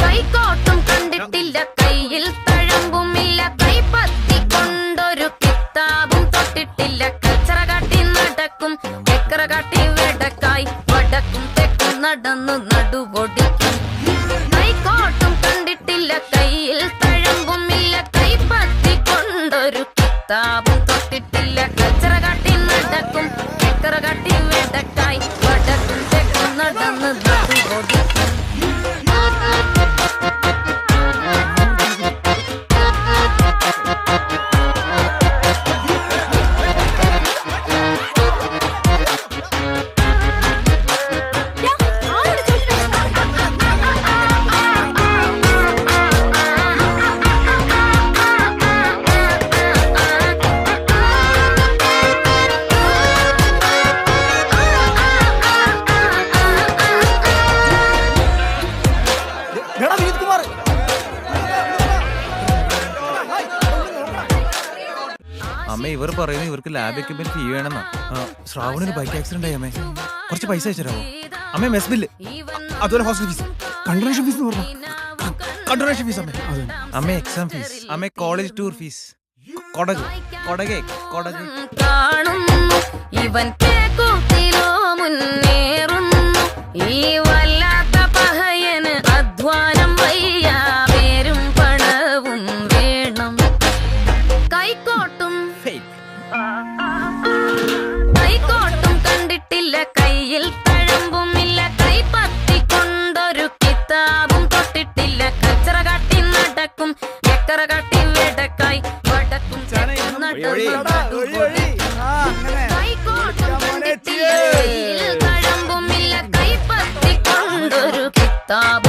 കൈക്കോട്ടും കണ്ടിട്ടില്ല, കയ്യിൽ തഴമ്പുമില്ല, കൈപ്പത്തി കൊണ്ടൊരു കിതാബും തൊട്ടിട്ടില്ല, കച്ചറ കാട്ടി നടക്കും, ചക്കര കാട്ടി വെടക്കായി, വടക്കും തെക്കും നടന്നു നടുവൊടിക്കും. കൈക്കോട്ടും കണ്ടിട്ടില്ല, കയ്യിൽ തഴമ്പുമില്ല, കൈപ്പത്തി കൊണ്ടൊരു കിതാബും തൊട്ടിട്ടില്ല, കച്ചറ കാട്ടി നടക്കും, ചക്കര കാട്ടി വെടക്കായി, വടക്കും തെക്കും നടന്നു നടുവൊടിക്കും. അമ്മ ഇവർ പറയുന്നത് ഇവർക്ക് ലാബ് എക്യുപ്മെന്റ് ഫീ വേണമെന്നാ. ശ്രാവണിന് ബൈക്ക് ആക്സിഡന്റ് ആയി അമ്മേ. കുറച്ച് പൈസ അയച്ചരാവോ അമ്മേ? മെസ് ബില്ല്, അതുപോലെ ഹോസ്റ്റൽ ഫീസ്, കണ്ടോണേഷൻ ഫീസ് എന്ന് പറഞ്ഞു. കണ്ടോണേഷൻ ഫീസ് അമ്മേ, അമ്മേ എക്സാം ഫീസ്, അമ്മേ കോളേജ് ടൂർ ഫീസ്, കൊടക് കൊടകെ കൊടക് കാണുന്നു ഇവൻ കേക്കൂത്തിലോ മുന്നേറുന്നു. ഈ വല്ലാത്ത പഹയന് അധ്വാനം വയ്യ, പേരും പണവും വേണം. കൈക്കോട്ടും കണ്ടിട്ടില്ല, കയ്യിൽ തഴമ്പുമില്ല, കൈപ്പത്തി കൊണ്ടൊരു കിതാബും തൊട്ടിട്ടില്ല, കച്ചറ കാട്ടി നടക്കും, ചക്കര കാട്ടി വെടക്കായി, വടക്കും കൈക്കോട്ടും കണ്ടിട്ടില്ല, കയ്യിൽ തഴമ്പുമില്ല, കൈപ്പത്തി കൊണ്ടൊരു കിതാബ്